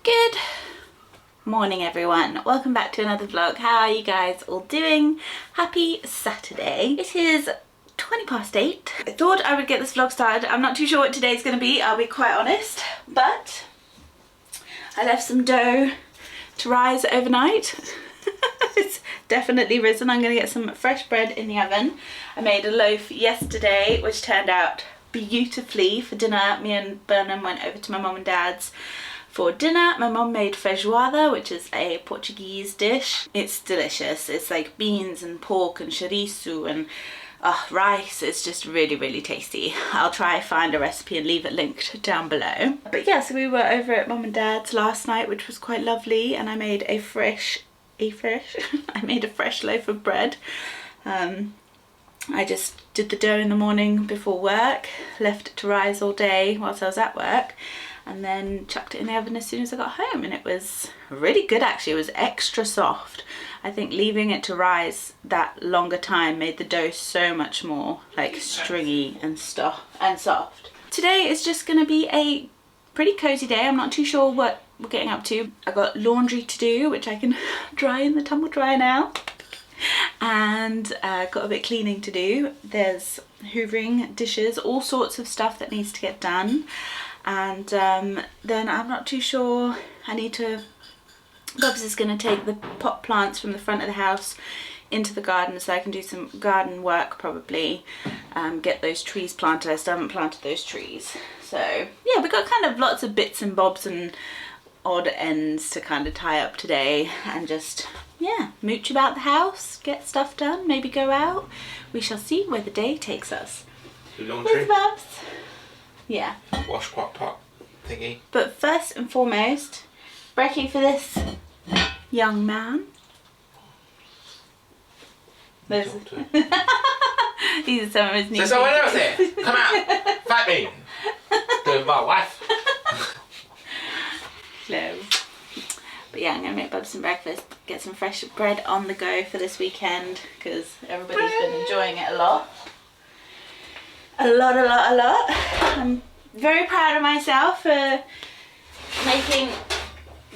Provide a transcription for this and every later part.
Good morning everyone, welcome back to another vlog. How are you guys all doing? Happy Saturday. It is 8:20. I thought I would get this vlog started. I'm not too sure what today's going to be, I'll be quite honest, but I left some dough to rise overnight. It's definitely risen. I'm going to get some fresh bread in the oven. I made a loaf yesterday which turned out beautifully for dinner. Me and Burnham went over to my mum and dad's for dinner. My mum made feijoada, which is a Portuguese dish. It's delicious. It's like beans and pork and chorizo and rice. It's just really tasty. I'll try find a recipe and leave it linked down below. But yeah, so we were over at mum and dad's last night, which was quite lovely, and I made a fresh loaf of bread. I just did the dough in the morning before work, left it to rise all day whilst I was at work, and then chucked it in the oven as soon as I got home, and it was really good actually. It was extra soft. I think leaving it to rise that longer time made the dough so much more like stringy and soft. Today is just going to be a pretty cozy day. I'm not too sure what we're getting up to. I got laundry to do, which I can dry in the tumble dryer now, and got a bit cleaning to do. There's hoovering, dishes, all sorts of stuff that needs to get done. And then I'm not too sure, Bubs is going to take the pot plants from the front of the house into the garden so I can do some garden work probably, get those trees planted. I still haven't planted those trees. So yeah, we got kind of lots of bits and bobs and odd ends to kind of tie up today, and just, yeah, mooch about the house, get stuff done, maybe go out. We shall see where the day takes us. Laundry. Bubs. Yeah. Washcloth pot thingy. But first and foremost, brekkie for this young man. These are some of his new. There's someone else here. Come out. Fight me. Doing my wife. Hello. But yeah, I'm going to make Bubs some breakfast, get some fresh bread on the go for this weekend, because everybody's been enjoying it a lot. A lot. I'm very proud of myself for making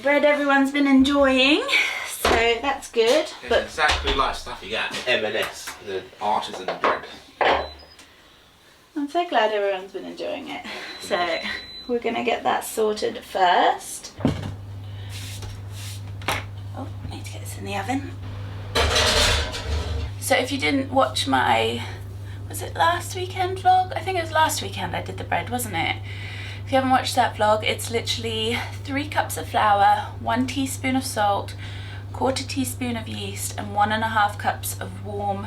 bread everyone's been enjoying, so that's good. It's but exactly like stuff you get at M&S, the artisan bread. I'm so glad everyone's been enjoying it. So we're gonna get that sorted first. Oh, I need to get this in the oven. So if you didn't watch my, was it last weekend vlog? I think it was last weekend I did the bread, wasn't it? If you haven't watched that vlog, it's literally 3 cups of flour, 1 teaspoon of salt, 1/4 teaspoon of yeast, and 1.5 cups of warm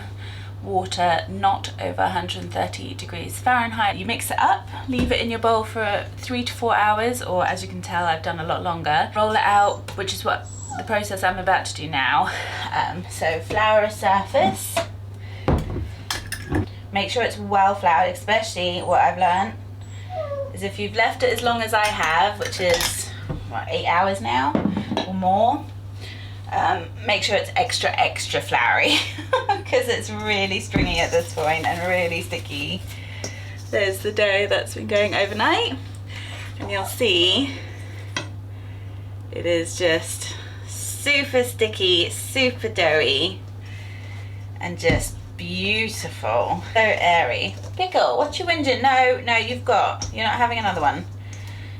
water, not over 130 degrees Fahrenheit. You mix it up, leave it in your bowl for 3 to 4 hours, or as you can tell, I've done a lot longer. Roll it out, which is what the process I'm about to do now. So flour a surface. Make sure it's well floured, especially what I've learn't is if you've left it as long as I have, which is what, 8 hours now or more, make sure it's extra floury because it's really stringy at this point and really sticky. There's the dough that's been going overnight, and you'll see it is just super sticky, super doughy, and just beautiful. So airy. Pickle, what you whinging? No, you're not having another one.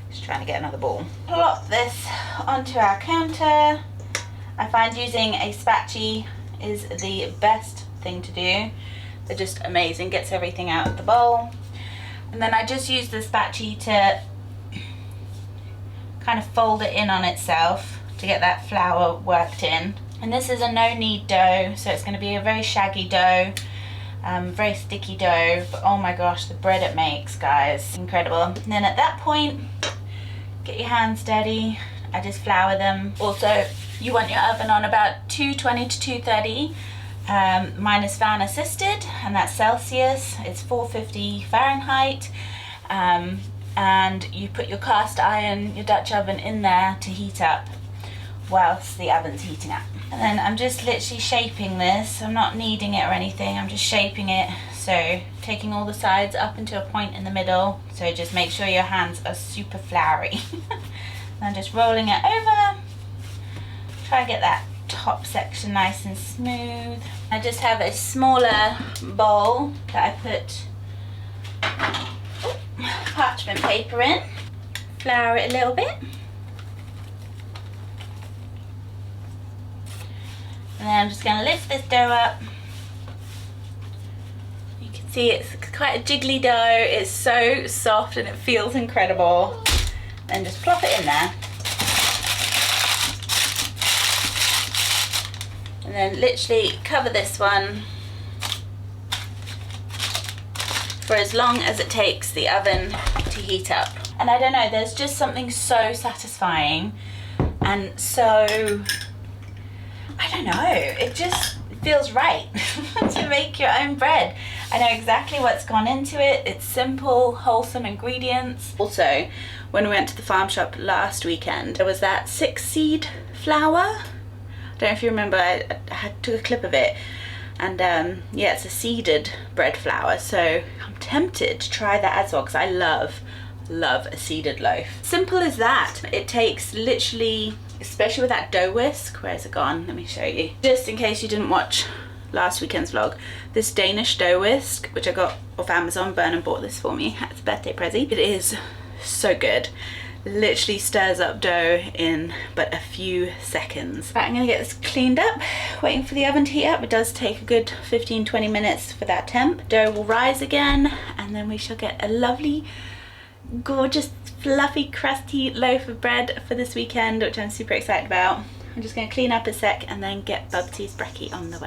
Just trying to get another ball. Plop this onto our counter. I find using a spatula is the best thing to do. They're just amazing, gets everything out of the bowl. And then I just use the spatula to kind of fold it in on itself to get that flour worked in. And this is a no-knead dough, so it's going to be a very shaggy dough, very sticky dough, but oh my gosh, the bread it makes, guys, incredible. And then at that point, get your hands dirty. I just flour them. Also, you want your oven on about 220 to 230. Mine is fan assisted, and that's Celsius. It's 450 Fahrenheit. And you put your cast iron, your Dutch oven in there to heat up whilst the oven's heating up. And then I'm just literally shaping this. I'm not kneading it or anything, I'm just shaping it. So taking all the sides up into a point in the middle. So just make sure your hands are super floury. I'm just rolling it over. Try to get that top section nice and smooth. I just have a smaller bowl that I put parchment paper in. Flour it a little bit. And then I'm just going to lift this dough up. You can see it's quite a jiggly dough. It's so soft and it feels incredible. Then just plop it in there. And then literally cover this one for as long as it takes the oven to heat up. And I don't know, there's just something so satisfying and so, I don't know, it just feels right to make your own bread. I know exactly what's gone into it. It's simple, wholesome ingredients. Also, when we went to the farm shop last weekend, there was that 6-seed flour. I don't know if you remember, I took a clip of it. And yeah, it's a seeded bread flour, so I'm tempted to try that as well because I love a seeded loaf. Simple as that. It takes literally, especially with that dough whisk. Where's it gone? Let me show you. Just in case you didn't watch last weekend's vlog, this Danish dough whisk, which I got off Amazon. Vernon bought this for me as a birthday present. It is so good. Literally stirs up dough in but a few seconds. Right, I'm gonna get this cleaned up, waiting for the oven to heat up. It does take a good 15-20 minutes for that temp. Dough will rise again, and then we shall get a lovely, gorgeous, fluffy, crusty loaf of bread for this weekend, which I'm super excited about. I'm just gonna clean up a sec and then get Bubsy's brekkie on the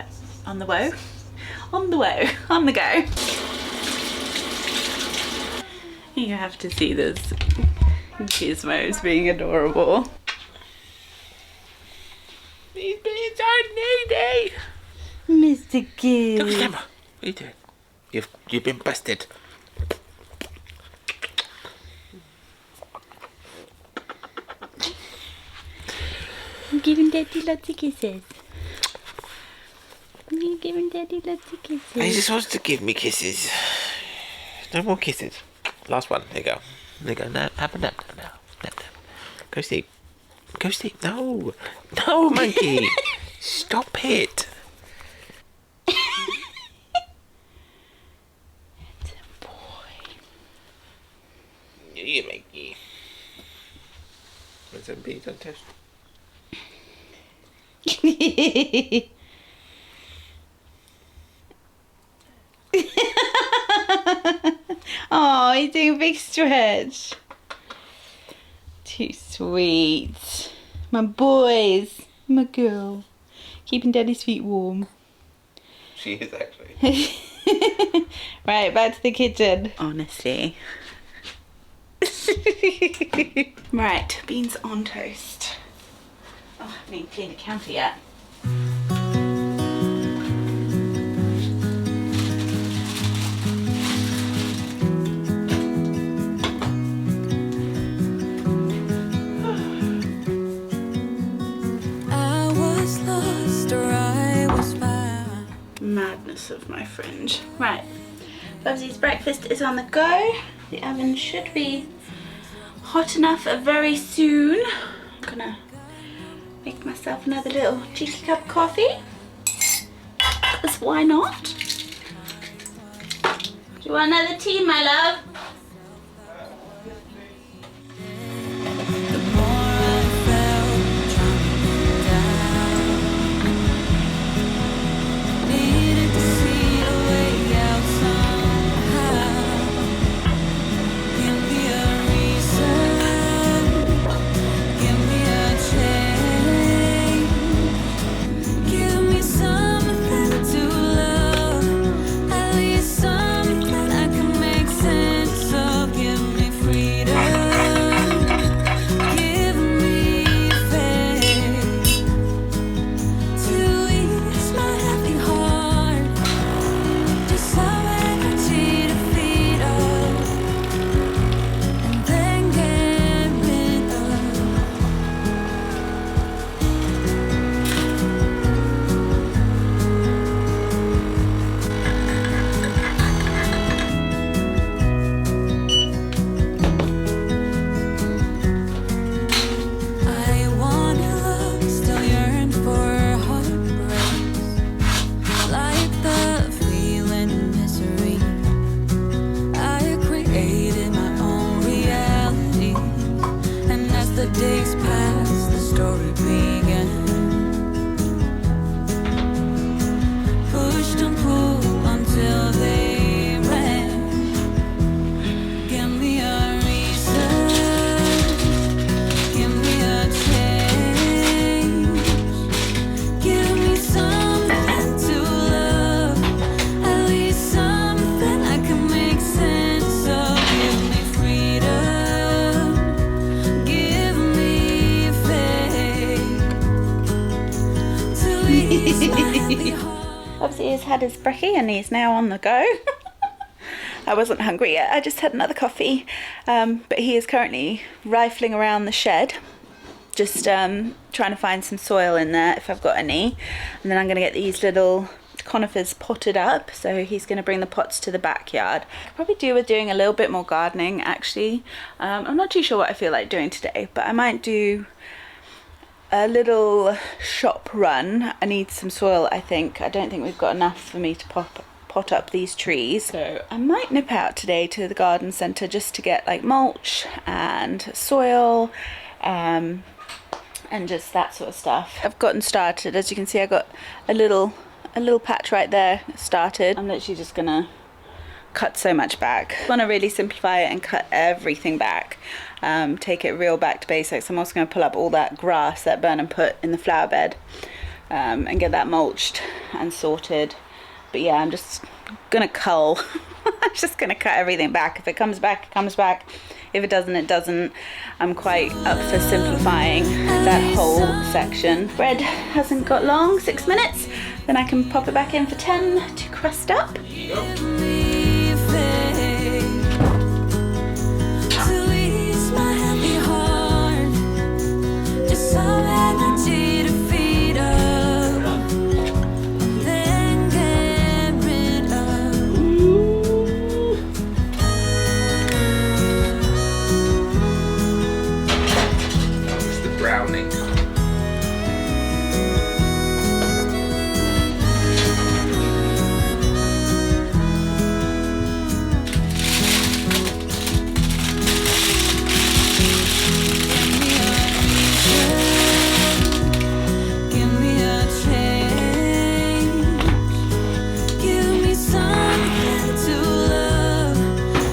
go. You have to see this. Gizmo's being adorable. He's being so needy. Mr. Giz. Look at him. What are you doing? You've been busted. I'm giving Daddy lots of kisses. I'm giving Daddy lots of kisses. He just wants to give me kisses. No more kisses. Last one. There you go. There you go. Now, have a nap now. Nap. Go sleep. Go sleep. No. No, monkey. Stop it. It's a boy. You monkey. Want some beans on toast? Oh, he's doing a big stretch. Too sweet. My boys. My girl. Keeping Daddy's feet warm. She is actually. Right, back to the kitchen. Honestly. Right, beans on toast. Oh, I haven't even cleaned the counter yet. Madness of my fringe. Right, Bubsy's breakfast is on the go. The oven should be hot enough very soon. I'm gonna make myself another little cheeky cup of coffee. Because why not? Do you want another tea, my love? Something I can make sense. days pass, the story began. Pushed and pulled until they ran. Give me a reason, give me a change, give me something to love, at least something I can make sense of. Give me freedom, give me faith, to ease my happy heart. Obviously he's had his brekkie and he's now on the go. I wasn't hungry yet, I just had another coffee. But he is currently rifling around the shed, just trying to find some soil in there if I've got any. And then I'm going to get these little conifers potted up, so he's going to bring the pots to the backyard. I could probably do with doing a little bit more gardening actually. I'm not too sure what I feel like doing today, but I might do a little shop run. I need some soil, I think. I don't think we've got enough for me to pot up these trees, so I might nip out today to the garden centre just to get like mulch and soil and just that sort of stuff. I've gotten started. As you can see, I got a little patch right there started. I'm literally just gonna cut so much back. I want to really simplify it and cut everything back, take it real back to basics. I'm also going to pull up all that grass that Burnham put in the flower bed and get that mulched and sorted. But yeah, I'm just gonna cull. I'm just gonna cut everything back. If it comes back, it comes back. If it doesn't, it doesn't. I'm quite up for simplifying that whole section. Bread hasn't got long, 6 minutes. Then I can pop it back in for 10 to crust up. Give me faith, to ease my happy heart, just some energy to feed up, then get rid of. It's the browning. Give me a change, give me something to love,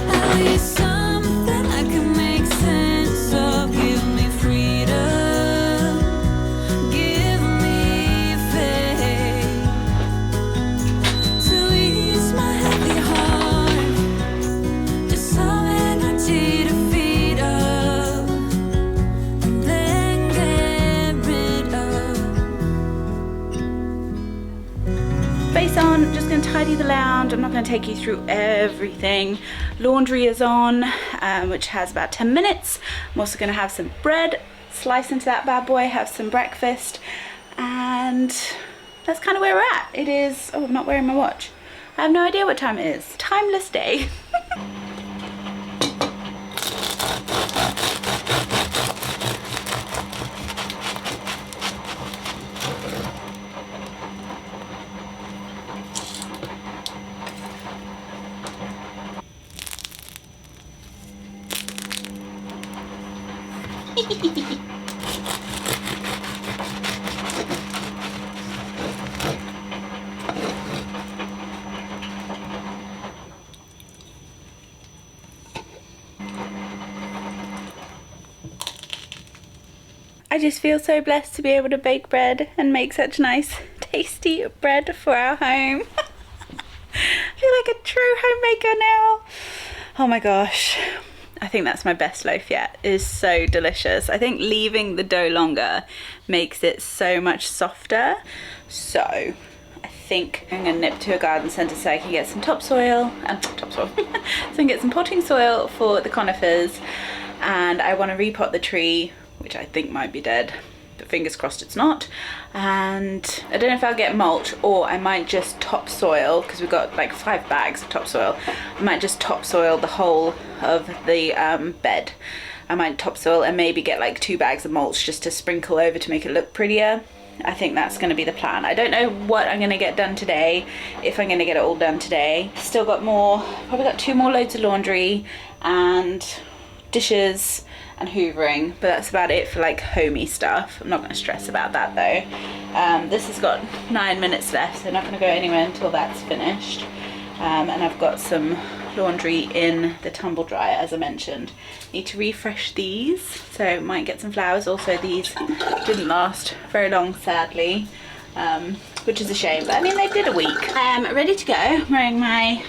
at least something I can make sense of. Give me freedom, give me faith, to ease my happy heart, just some energy to feed up, then get rid of. Face on, just going to tidy the lounge. I'm not going to take you through everything. Laundry is on, which has about 10 minutes. I'm also going to have some bread, slice into that bad boy, have some breakfast, and that's kind of where we're at. It is, oh, I'm not wearing my watch. I have no idea what time it is. Timeless day. I just feel so blessed to be able to bake bread and make such nice, tasty bread for our home. I feel like a true homemaker now. Oh my gosh. I think that's my best loaf yet. It is so delicious. I think leaving the dough longer makes it so much softer. So I think I'm gonna nip to a garden centre so I can get some topsoil and so I can get some potting soil for the conifers, and I want to repot the tree, which I think might be dead, but fingers crossed it's not. And I don't know if I'll get mulch, or I might just topsoil, because we've got like 5 bags of topsoil. I might just topsoil the whole of the bed. I might topsoil and maybe get like 2 bags of mulch just to sprinkle over to make it look prettier. I think that's going to be the plan. I don't know what I'm going to get done today, if I'm going to get it all done today. Still got more, probably got 2 more loads of laundry and dishes and hoovering, but that's about it for like homey stuff. I'm not going to stress about that though. This has got 9 minutes left, so I'm not going to go anywhere until that's finished. And I've got some laundry in the tumble dryer, as I mentioned. Need to refresh these, so might get some flowers. Also, these didn't last very long, sadly, which is a shame, but I mean, they did a week. I'm ready to go. I'm wearing my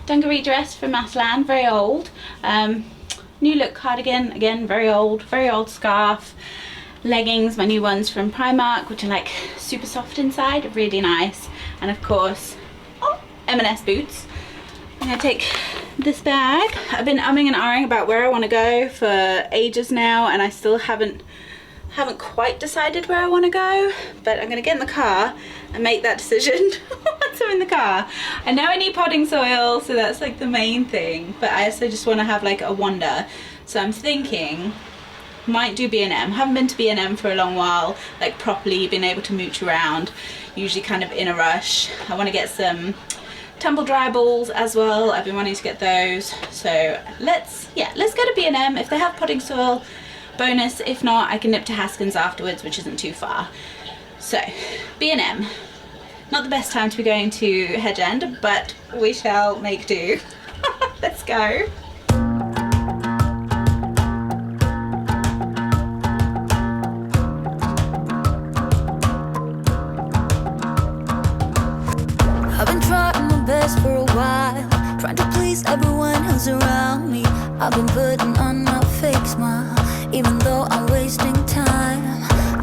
dungaree dress from Masland, very old. New look cardigan, again, very old scarf. Leggings, my new ones from Primark, which are like super soft inside, really nice. And of course, M&S boots. I'm gonna take this bag. I've been umming and ahhing about where I want to go for ages now, and I still haven't quite decided where I want to go, but I'm gonna get in the car and make that decision once I'm in the car. I know I need potting soil, so that's like the main thing, but I also just want to have like a wander. So I'm thinking might do B&M. Haven't been to B&M for a long while, like properly been able to mooch around, usually kind of in a rush. I want to get some tumble dry balls as well. I've been wanting to get those, so let's go to B&M. If they have potting soil, bonus. If not, I can nip to Haskins afterwards, which isn't too far. So B&M, not the best time to be going to Hedge End, but we shall make do. Let's go. I've been trying my best for a while, trying to please everyone who's around me. I've been putting on a fake smile, even though I'm wasting time.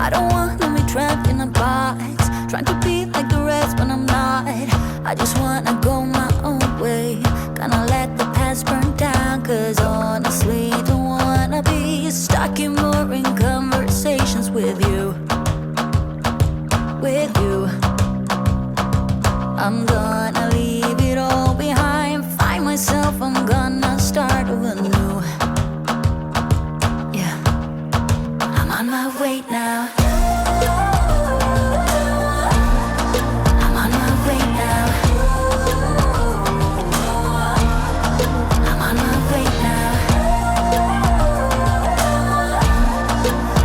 I don't want to be trapped in a box, trying to be like the rest when I'm not. I just wanna go my own way, gonna let the past burn down. Cause honestly, don't wanna be stuck in boring conversations with you. I'm gonna leave it all behind, find myself, I'm gonna start over new. Yeah, I'm on my way now. I'm on my way now. I'm on my way now.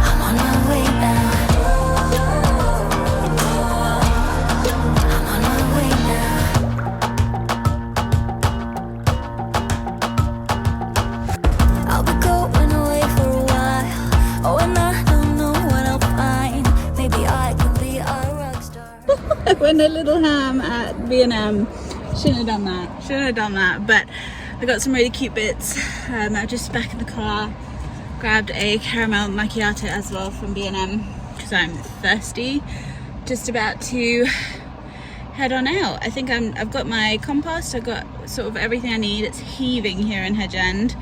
I'm on my way now. I'm on my way now. I'll be going away for a while. Oh, and I don't know what I'll find. Maybe I can be a rock star. I went a little ham at B&M. Shouldn't have done that, but I got some really cute bits. I'm just back in the car. Grabbed a caramel macchiato as well from B&M because I'm thirsty. Just about to head on out. I think I've got my compost. I've got sort of everything I need. It's heaving here in Hedge End.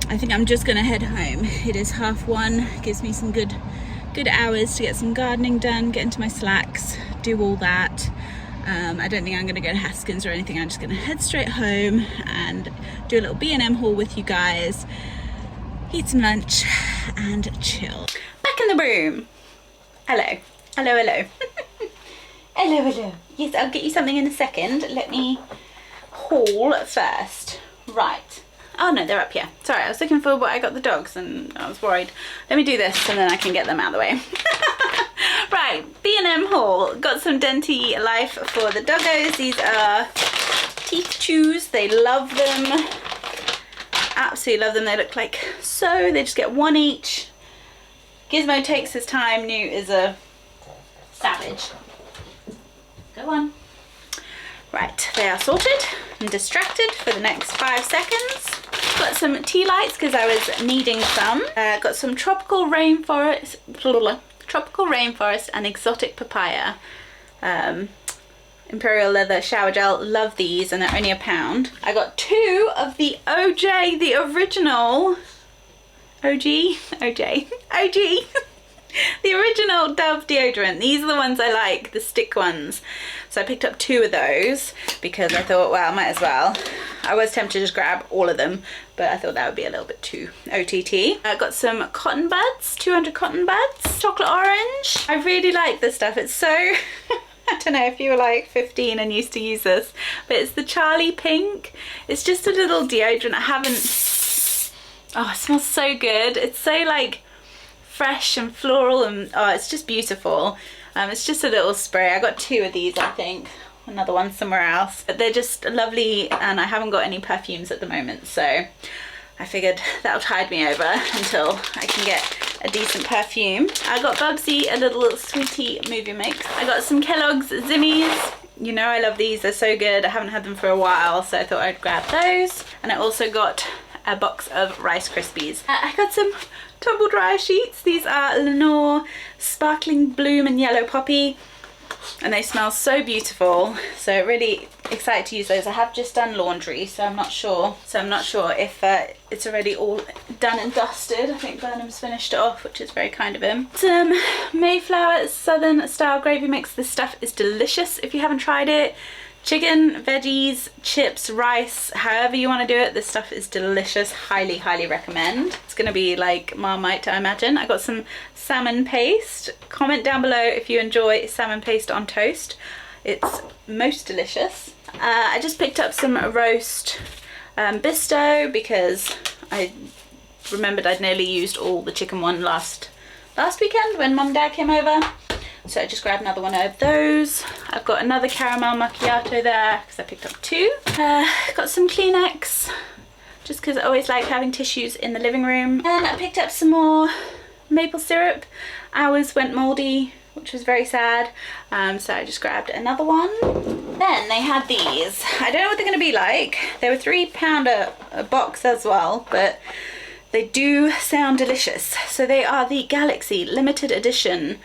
I think I'm just gonna head home. It is 1:30. Gives me some good hours to get some gardening done, get into my slacks, do all that. I don't think I'm gonna go to Haskins or anything. I'm just gonna head straight home and do a little B&M haul with you guys, eat some lunch and chill. Back in the room. Hello. Hello. Hello. Yes, I'll get you something in a second. Let me haul first. Right. Oh no, they're up here. Sorry, I was looking for what I got the dogs and I was worried. Let me do this and then I can get them out of the way. Right, B&M haul. Got some Denti Life for the doggos. These are teeth chews. They love them. Absolutely love them. They look like so. They just get one each. Gizmo takes his time. Newt is a savage. Go on. Right, they are sorted and distracted for the next 5 seconds. Got some tea lights because I was needing some. Got some tropical rainforest and exotic papaya. Imperial leather shower gel. Love these and they're only £1. I got 2 of the OJ, the original OG. The original Dove deodorant. These are the ones I like, the stick ones. So I picked up 2 of those because I thought, well, might as well. I was tempted to just grab all of them, but I thought that would be a little bit too OTT. I got some cotton buds, 200 cotton buds, chocolate orange. I really like this stuff. It's so, I don't know if you were like 15 and used to use this, but it's the Charlie Pink. It's just a little deodorant. I Oh, it smells so good. It's so like fresh and floral, and oh, it's just beautiful. It's just a little spray. I got 2 of these, I think. Another one somewhere else. But they're just lovely, and I haven't got any perfumes at the moment, so I figured that'll tide me over until I can get a decent perfume. I got Bubsy a little sweetie movie mix. I got some Kellogg's Zimmies. You know I love these, they're so good. I haven't had them for a while, so I thought I'd grab those. And I also got a box of Rice Krispies. I got some tumble dryer sheets. These are Lenore Sparkling Bloom and Yellow Poppy, and they smell so beautiful, so really excited to use those. I have just done laundry, so I'm not sure if it's already all done and dusted. I think Burnham's finished it off, which is very kind of him. Some Mayflower Southern style gravy mix. This stuff is delicious if you haven't tried it. Chicken, veggies, chips, rice, however you want to do it, this stuff is delicious. Highly, highly recommend. It's gonna be like Marmite, I imagine. I got some salmon paste. Comment down below if you enjoy salmon paste on toast. It's most delicious. I just picked up some roast Bisto because I remembered I'd nearly used all the chicken one last weekend when Mum and Dad came over. So I just grabbed another one of those. I've got another caramel macchiato there because I picked up 2. Got some Kleenex just because I always like having tissues in the living room. And I picked up some more maple syrup. Ours went mouldy, which was very sad. So I just grabbed another one. Then they had these. I don't know what they're going to be like. They were £3 a box as well, but they do sound delicious. So they are the Galaxy limited edition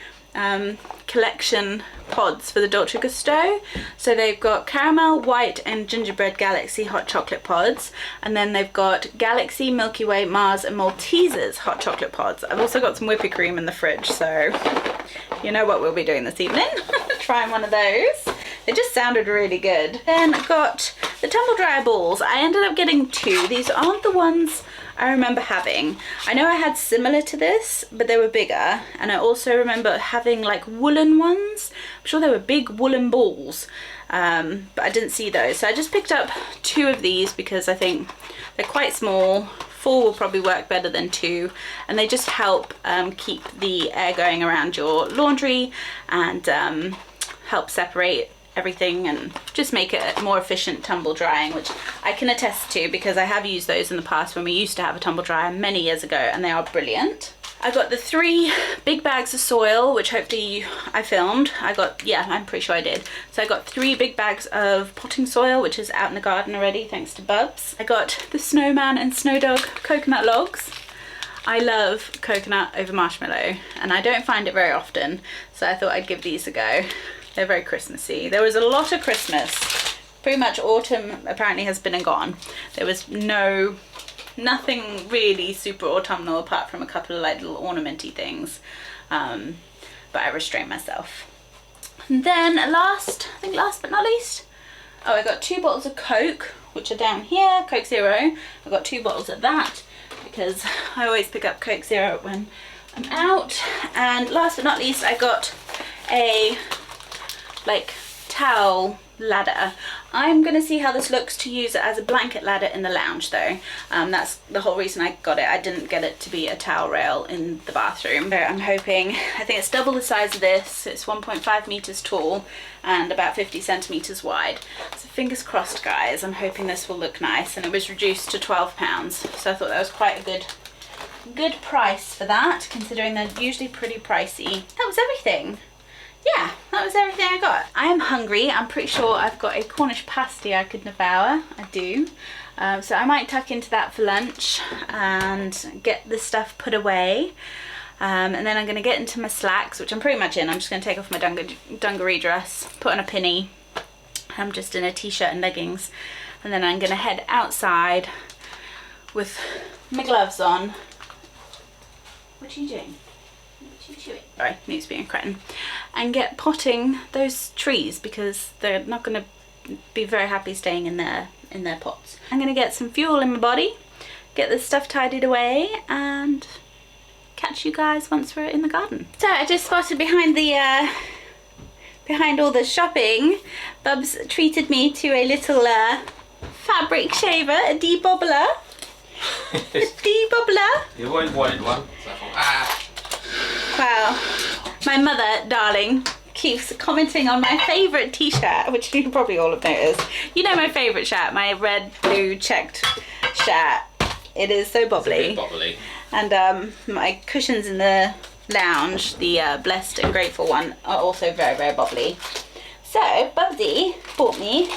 collection pods for the Dolce Gusto. So they've got caramel, white and gingerbread Galaxy hot chocolate pods, and then they've got Galaxy, Milky Way, Mars and Maltesers hot chocolate pods. I've also got some whipping cream in the fridge, so you know what we'll be doing this evening. Trying one of those. They just sounded really good. Then I got the tumble dryer balls. I ended up getting 2. These aren't the ones I remember having. I know I had similar to this, but they were bigger. And I also remember having like woolen ones. I'm sure they were big woolen balls, but I didn't see those. So I just picked up 2 of these because I think they're quite small. 4 will probably work better than 2, and they just help keep the air going around your laundry and help separate everything and just make it more efficient tumble drying, which I can attest to because I have used those in the past when we used to have a tumble dryer many years ago, and they are brilliant. I got the 3 big bags of soil, which hopefully I filmed. Yeah, I'm pretty sure I did. So I got 3 big bags of potting soil, which is out in the garden already thanks to Bubs. I got the snowman and snow dog coconut logs. I love coconut over marshmallow, and I don't find it very often, so I thought I'd give these a go. They're very Christmassy. There was a lot of Christmas. Pretty much autumn apparently has been and gone. There was nothing really super autumnal apart from a couple of like little ornamenty things. But I restrained myself. And then last but not least, oh, I got 2 bottles of Coke, which are down here, Coke Zero. I got 2 bottles of that because I always pick up Coke Zero when I'm out. And last but not least, I got a like towel ladder. I'm gonna see how this looks to use it as a blanket ladder in the lounge though. That's the whole reason I got it. I didn't get it to be a towel rail in the bathroom. So I'm hoping, I think it's double the size of this. It's 1.5 meters tall and about 50 centimeters wide. So fingers crossed guys, I'm hoping this will look nice. And it was reduced to £12. So I thought that was quite a good price for that, considering they're usually pretty pricey. That was everything. Yeah, that was everything I got. I am hungry. I'm pretty sure I've got a Cornish pasty I could devour. I do. So I might tuck into that for lunch and get this stuff put away. And then I'm going to get into my slacks, which I'm pretty much in. I'm just going to take off my dungaree dress, put on a pinny. I'm just in a t-shirt and leggings. And then I'm going to head outside with my gloves on. What are you doing? Sorry, needs being a cretin. And get potting those trees because they're not going to be very happy staying in their pots. I'm going to get some fuel in my body, get this stuff tidied away, and catch you guys once we're in the garden. So I just spotted behind all the shopping, Bubs treated me to a little fabric shaver, a De-Bobbler. The de-bobbler. You always wanted one. So I thought, Wow. My mother, darling, keeps commenting on my favourite t-shirt, which you probably all have noticed. You know my favourite shirt, my red, blue, checked shirt. It is so bobbly. It's a bit bobbly. And my cushions in the lounge, the blessed and grateful one, are also very, very bobbly. So, Bubsy bought me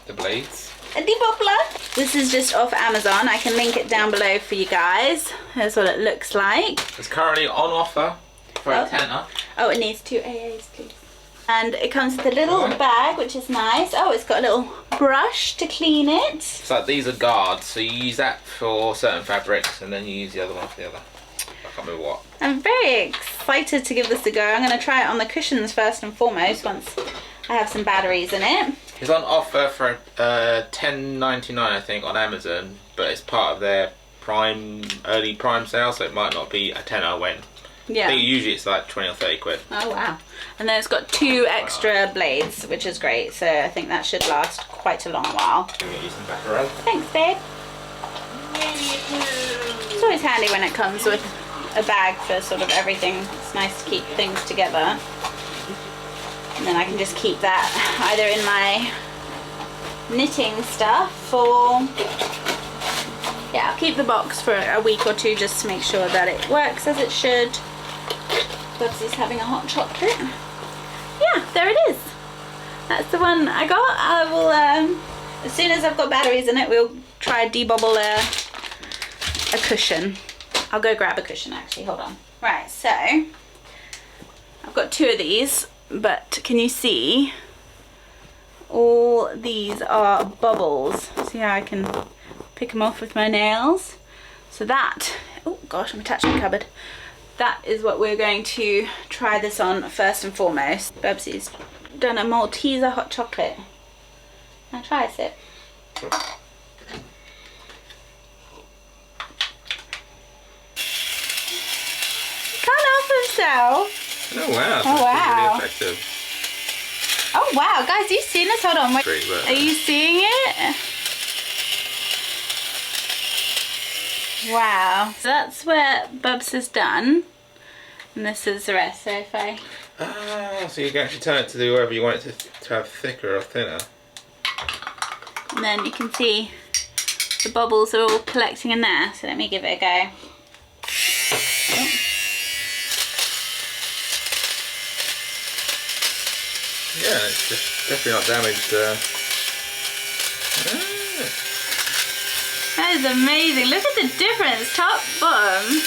The blades. a de-bobbler. This is just off Amazon. I can link it down below for you guys. Here's what it looks like. It's currently on offer for a tenner. Oh, it needs 2 AAs, please. And it comes with a little bag, which is nice. Oh, it's got a little brush to clean it. So these are guards, so you use that for certain fabrics and then you use the other one for the other. I can't remember what. I'm very excited to give this a go. I'm going to try it on the cushions first and foremost once I have some batteries in it. It's on offer for $10.99 I think on Amazon, but it's part of their early Prime sale, so it might not be a tenner when. Yeah. I think usually it's like 20 or 30 quid. Oh wow. And then it's got 2 extra blades, which is great. So I think that should last quite a long while. I'm going to use them back around. Thanks, babe. It's always handy when it comes with a bag for sort of everything. It's nice to keep things together. And then I can just keep that either in my knitting stuff or... Yeah, I'll keep the box for a week or 2 just to make sure that it works as it should. Bubsy's having a hot chocolate. Yeah, there it is. That's the one I got. I will, as soon as I've got batteries in it, we'll try de-bobble a cushion. I'll go grab a cushion actually, hold on. Right, so I've got 2 of these, but can you see all these are bubbles? See how I can pick them off with my nails? So that, oh gosh, I'm attaching the cupboard. That is what we're going to try this on first and foremost. Bubsy's done a Malteser hot chocolate. Now try a sip. Can't help himself. Oh wow, Oh, wow. really effective. Oh wow, guys, you seen this? Hold on, wait. Great work. Are you seeing it? Wow. So that's where Bubs has done. And this is the rest. So if I... Ah, so you can actually turn it to do whatever you want it to have thicker or thinner. And then you can see the bubbles are all collecting in there. So let me give it a go. Oh. Yeah, it's just definitely not damaged. That is amazing. Look at the difference, top, bottom.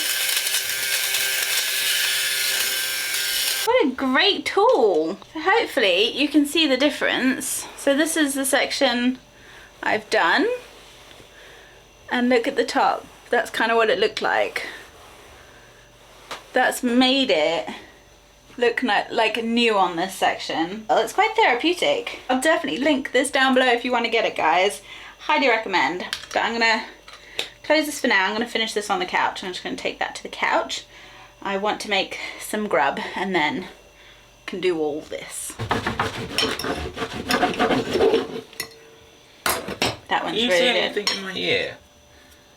What a great tool. So hopefully you can see the difference. So this is the section I've done. And look at the top. That's kind of what it looked like. That's made it look like new on this section. Well, it's quite therapeutic. I'll definitely link this down below if you want to get it, guys. Highly recommend. But I'm gonna close this for now. I'm gonna finish this on the couch. I'm just gonna take that to the couch. I want to make some grub and then can do all this. That one's You really see good. anything in my ear?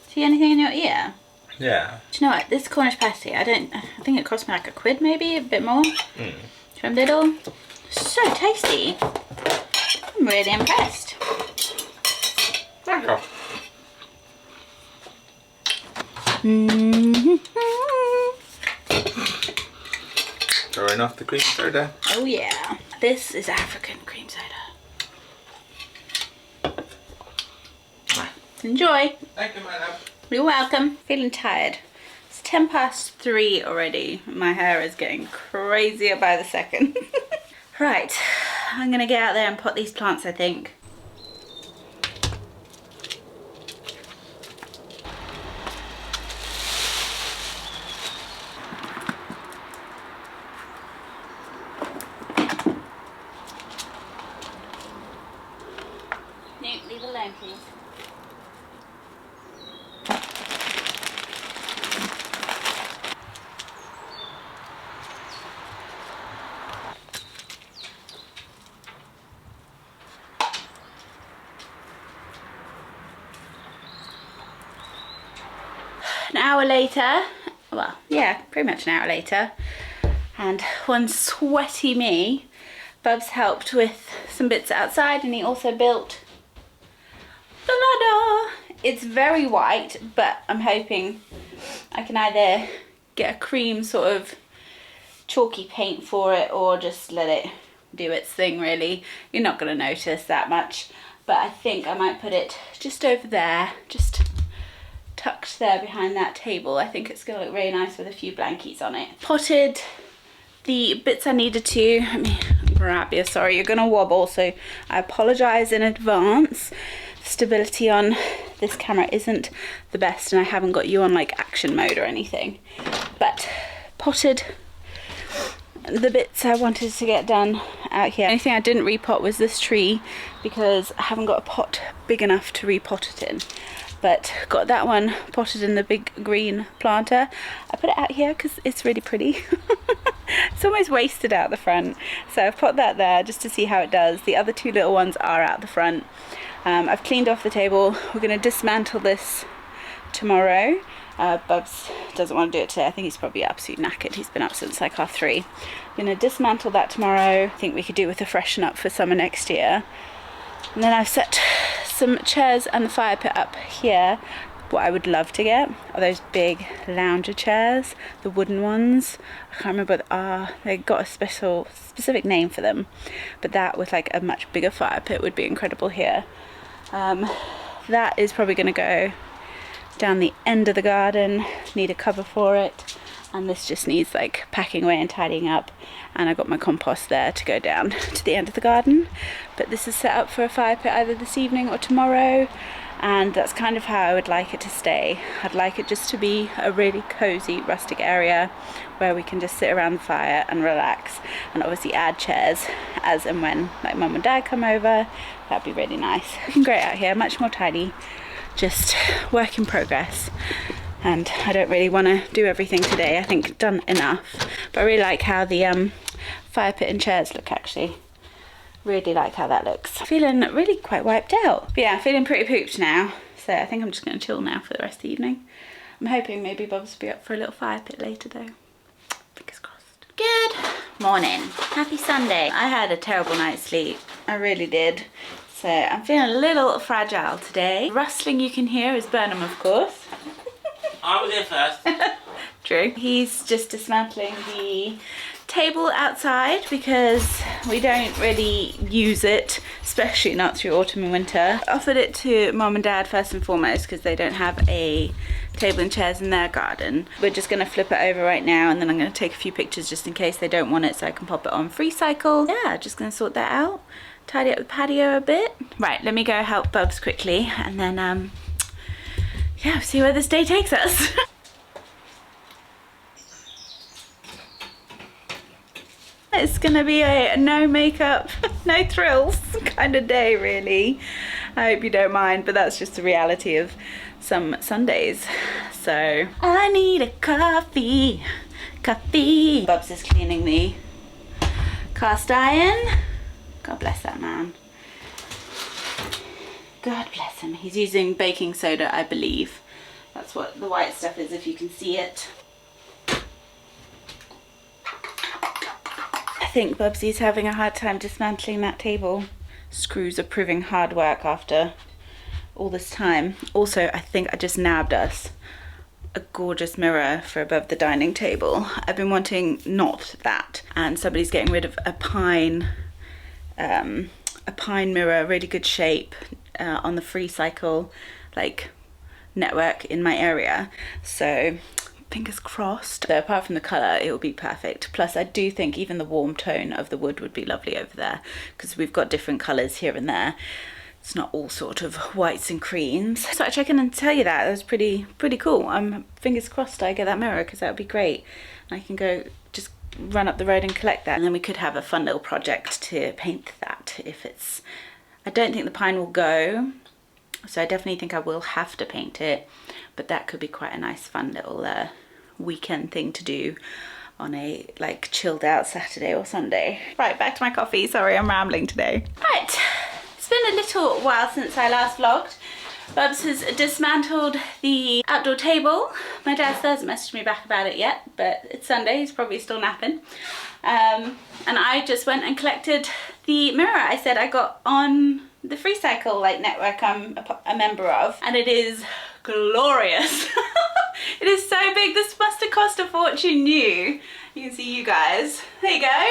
See anything in your ear? Yeah. Do you know what? This Cornish pasty, I think it cost me like £1 maybe, a bit more. From Lidl. So tasty. I'm really impressed. Back off. Throwing off the cream soda. Oh yeah. This is African cream soda. Enjoy. Thank you, madam. You're welcome. Feeling tired. It's 3:10 already. My hair is getting crazier by the second. Right, I'm gonna get out there and pot these plants, I think. No, leave it alone, please. hour later, well, yeah, pretty much an hour later, and one sweaty me, Bubs helped with some bits outside, and he also built the ladder. It's very white, but I'm hoping I can either get a cream sort of chalky paint for it or just let it do its thing really. You're not going to notice that much, but I think I might put it just over there, just tucked there behind that table. I think it's going to look really nice with a few blankies on it. Potted the bits I needed to. Let me grab you. Sorry, you're going to wobble, so I apologise in advance. Stability on this camera isn't the best, and I haven't got you on like action mode or anything, but potted the bits I wanted to get done out here. The only thing I didn't repot was this tree because I haven't got a pot big enough to repot it in, but got that one potted in the big green planter. I put it out here because it's really pretty. It's almost wasted out the front, so I've put that there just to see how it does. The other two little ones are out the front. I've cleaned off the table. We're going to dismantle this tomorrow. Bubs doesn't want to do it today. I think he's probably absolutely knackered. He's been up since like 3:30. I'm going to dismantle that tomorrow. I think we could do with a freshen up for summer next year. And then I've set some chairs and the fire pit up here. What I would love to get are those big lounger chairs, the wooden ones. I can't remember what they are. They got a specific name for them, but that with like a much bigger fire pit would be incredible here. That is probably going to go down the end of the garden. Need a cover for it, and this just needs like packing away and tidying up, and I got my compost there to go down to the end of the garden. But this is set up for a fire pit either this evening or tomorrow, and that's kind of how I would like it to stay. I'd like it just to be a really cozy rustic area where we can just sit around the fire and relax, and obviously add chairs as and when like mum and dad come over. That'd be really nice. Looking great out here, much more tidy, just work in progress. And I don't really want to do everything today. I think done enough, but I really like how the fire pit and chairs look actually. Really like how that looks. Feeling really quite wiped out. But yeah, feeling pretty pooped now. So I think I'm just going to chill now for the rest of the evening. I'm hoping maybe Bob's will be up for a little fire pit later though. Fingers crossed. Good morning. Happy Sunday. I had a terrible night's sleep. I really did. So I'm feeling a little fragile today. The rustling you can hear is Burnham, of course. I was there first. True. He's just dismantling the table outside because we don't really use it, especially not through autumn and winter. I offered it to mum and dad first and foremost because they don't have a table and chairs in their garden. We're just going to flip it over right now, and then I'm going to take a few pictures just in case they don't want it so I can pop it on free cycle. Yeah, just going to sort that out, tidy up the patio a bit. Right, let me go help Bubs quickly, and then yeah, see where this day takes us. It's gonna be a no makeup, no thrills kind of day really. I hope you don't mind, but that's just the reality of some Sundays. So I need a coffee. Bubs is cleaning the cast iron. God bless that man. God bless him. He's using baking soda, I believe. That's what the white stuff is, if you can see it. I think Bubsy's having a hard time dismantling that table. Screws are proving hard work after all this time. Also, I think I just nabbed us a gorgeous mirror for above the dining table. I've been wanting not that, and somebody's getting rid of a pine mirror, really good shape, on the free cycle like network in my area. So fingers crossed. So apart from the colour, it will be perfect. Plus I do think even the warm tone of the wood would be lovely over there because we've got different colours here and there. It's not all sort of whites and creams. So I check in and tell you that. That was pretty cool. Fingers crossed I get that mirror because that would be great. I can go just run up the road and collect that, and then we could have a fun little project to paint that if it's... I don't think the pine will go, so I definitely think I will have to paint it, but that could be quite a nice fun little weekend thing to do on a like chilled out Saturday or Sunday. Right, back to my coffee. Sorry, I'm rambling today. Right, it's been a little while since I last vlogged. Bubs has dismantled the outdoor table. My dad still hasn't messaged me back about it yet, but it's Sunday, he's probably still napping. And I just went and collected the mirror I said I got on the Freecycle network I'm a member of, and it is glorious. It is so big, this must have cost a fortune new. You can see you guys. There you go.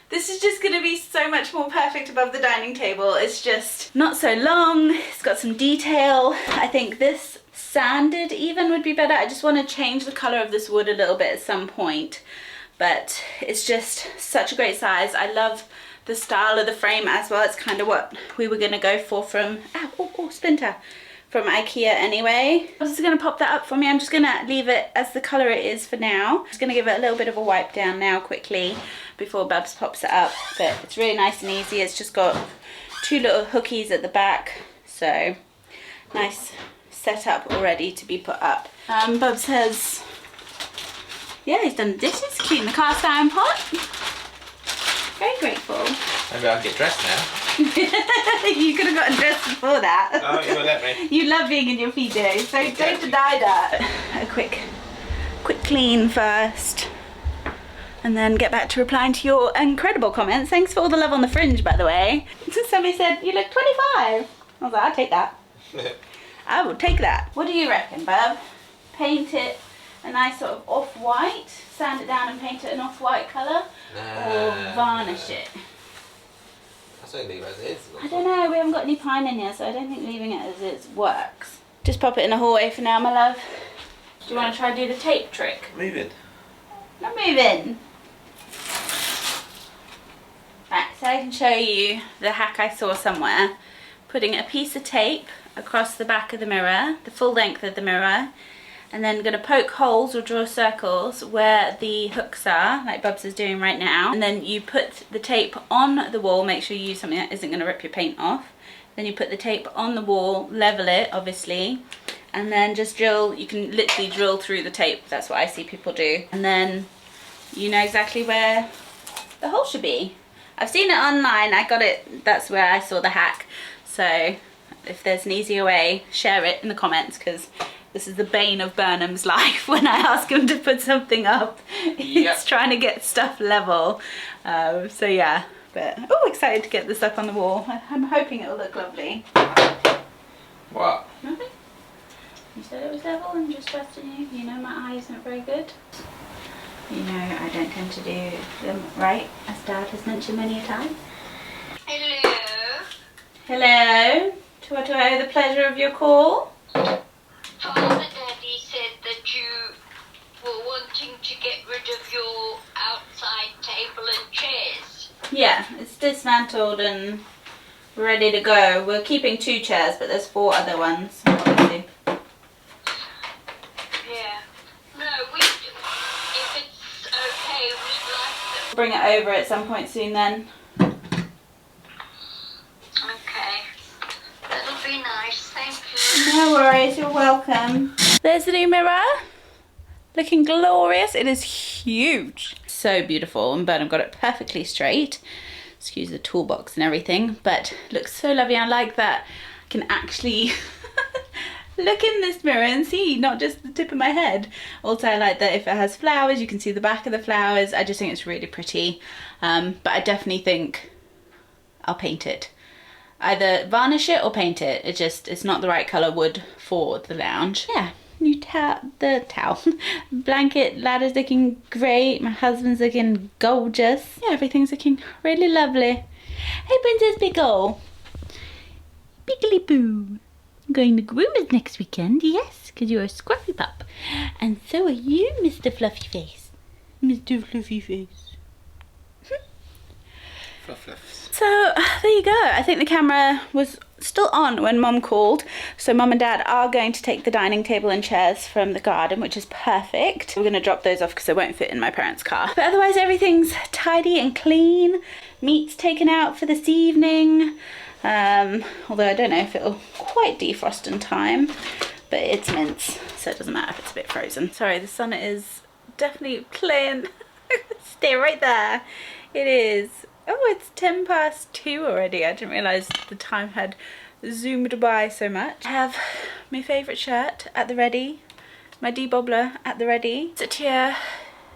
This is just going to be so much more perfect above the dining table. It's just not so long, it's got some detail. I think this sanded even would be better. I just want to change the colour of this wood a little bit at some point. But it's just such a great size. I love the style of the frame as well. It's kind of what we were going to go for from, splinter, from IKEA anyway. I'm just going to pop that up for me. I'm just going to leave it as the colour it is for now. I'm just going to give it a little bit of a wipe down now quickly before Bubs pops it up. But it's really nice and easy. It's just got two little hookies at the back. So nice setup already to be put up. Bubs has, yeah, he's done the dishes, cleaned the cast iron pot. Very grateful. Maybe I'll get dressed now. You could have gotten dressed before that. Oh, you will let me. You love being in your PJs, so don't deny that. A quick clean first, and then get back to replying to your incredible comments. Thanks for all the love on the fringe, by the way. Somebody said you look 25. I was like, I'll take that. I will take that. What do you reckon, Bub? Paint it a nice sort of off-white, sand it down and paint it an off-white colour, or varnish it? I say leave it as it is. I don't know, we haven't got any pine in here, so I don't think leaving it as is works. Just pop it in the hallway for now, my love. Do you want to try and do the tape trick? Move it. Not moving. Right, so I can show you the hack I saw somewhere. Putting a piece of tape across the back of the mirror, the full length of the mirror, and then going to poke holes or draw circles where the hooks are, like Bubs is doing right now. And then you put the tape on the wall, make sure you use something that isn't going to rip your paint off. Then you put the tape on the wall, level it obviously, and then just drill. You can literally drill through the tape, that's what I see people do. And then you know exactly where the hole should be. I've seen it online, I got it, that's where I saw the hack. So if there's an easier way, share it in the comments, because this is the bane of Burnham's life when I ask him to put something up. Yep. It's trying to get stuff level. So yeah, but excited to get this up on the wall. I'm hoping it'll look lovely. What? Nothing. You said it was level, I'm just trusting you. You know my eye isn't very good. You know I don't tend to do them right, as Dad has mentioned many a time. Hello. Hello. Do I owe the pleasure of your call? Father Daddy said that you were wanting to get rid of your outside table and chairs. Yeah, it's dismantled and ready to go. We're keeping 2 chairs, but there's 4 other ones. Obviously. Yeah. No, if it's okay, we'd like them. Bring it over at some point soon then. Okay. That'll be nice, thank you. No worries, you're welcome. There's the new mirror. Looking glorious. It is huge. So beautiful, and Burnham got it perfectly straight. Excuse the toolbox and everything, but looks so lovely. I like that I can actually look in this mirror and see, not just the tip of my head. Also, I like that if it has flowers, you can see the back of the flowers. I just think it's really pretty. But I definitely think I'll paint it. Either varnish it or paint it. It's not the right colour wood for the lounge. Yeah, new towel. Blanket, ladder's looking great. My husband's looking gorgeous. Yeah, everything's looking really lovely. Hey, Princess Pickle. Pickly Poo. I'm going to groomers next weekend, yes, because you're a scruffy pup. And so are you, Mr. Fluffy Face. Mr. Fluffy Face. Fluffs. So there you go. I think the camera was still on when Mum called. So Mum and Dad are going to take the dining table and chairs from the garden, which is perfect. We're going to drop those off because they won't fit in my parents' car. But otherwise everything's tidy and clean. Meat's taken out for this evening. Although I don't know if it'll quite defrost in time. But it's mince, so it doesn't matter if it's a bit frozen. Sorry, the sun is definitely playing. Stay right there. It is. Oh, it's 2:10 already. I didn't realise the time had zoomed by so much. I have my favourite shirt at the ready, my de-bobbler at the ready. Sit here,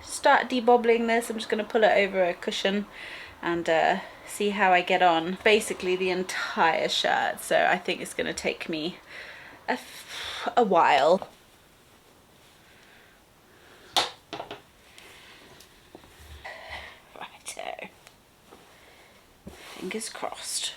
start de-bobbling this. I'm just going to pull it over a cushion and see how I get on. Basically the entire shirt, so I think it's going to take me a while. Righto. Fingers crossed.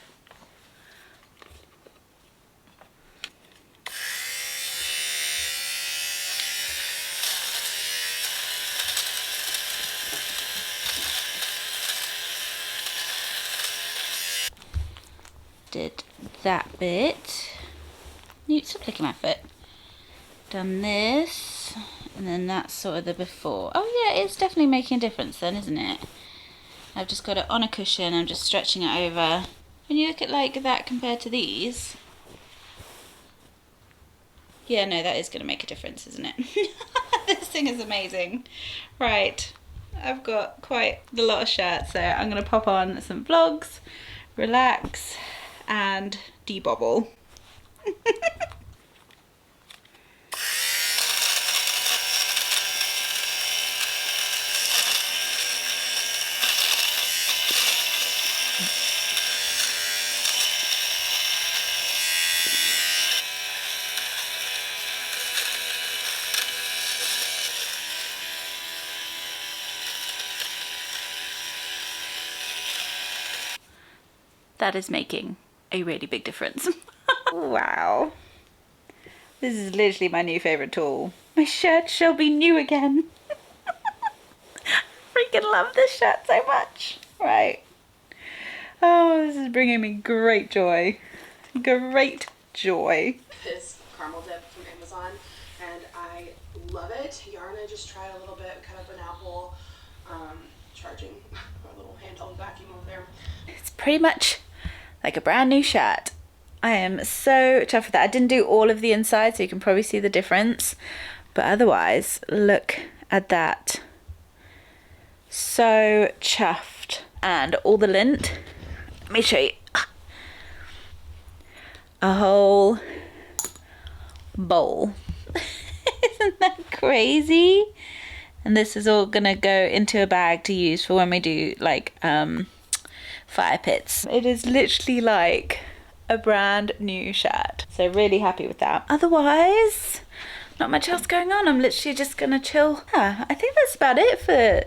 Did that bit. Newt, stop licking my foot. Done this, and then that's sort of the before. Oh yeah, it's definitely making a difference then, isn't it? I've just got it on a cushion, I'm just stretching it over. When you look at like that compared to these, yeah, no, that is going to make a difference, isn't it? This thing is amazing. Right, I've got quite a lot of shirts, so I'm going to pop on some vlogs, relax, and de-bobble. That is making a really big difference. Wow. This is literally my new favourite tool. My shirt shall be new again. Freaking love this shirt so much. Right. Oh, this is bringing me great joy. Great joy. This caramel dip from Amazon, and I love it. Yarna just tried a little bit, cut up an apple, charging our little handheld vacuum over there. It's pretty much like a brand new shirt. I am so chuffed with that. I didn't do all of the inside, so you can probably see the difference. But otherwise, look at that. So chuffed. And all the lint. Let me show you. A whole bowl. Isn't that crazy? And this is all gonna go into a bag to use for when we do like fire pits. It is literally like a brand new shirt, so really happy with that. Otherwise, not much else going on. I'm literally just gonna chill. Yeah, I think that's about it for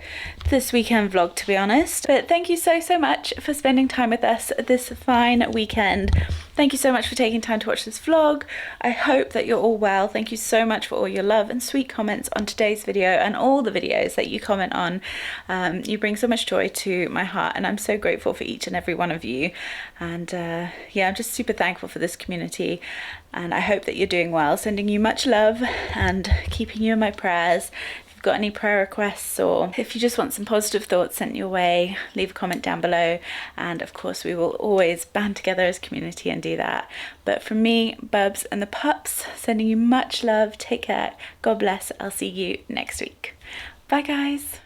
this weekend vlog, to be honest. But thank you so much for spending time with us this fine weekend. Thank you so much for taking time to watch this vlog. I hope that you're all well. Thank you so much for all your love and sweet comments on today's video and all the videos that you comment on. You bring so much joy to my heart, and I'm so grateful for each and every one of you. And yeah, I'm just super thankful for this community, and I hope that you're doing well. Sending you much love and keeping you in my prayers. Got any prayer requests, or if you just want some positive thoughts sent your way, leave a comment down below, and of course we will always band together as a community and do that. But from me, Bubs, and the pups, sending you much love. Take care, God bless. I'll see you next week. Bye guys.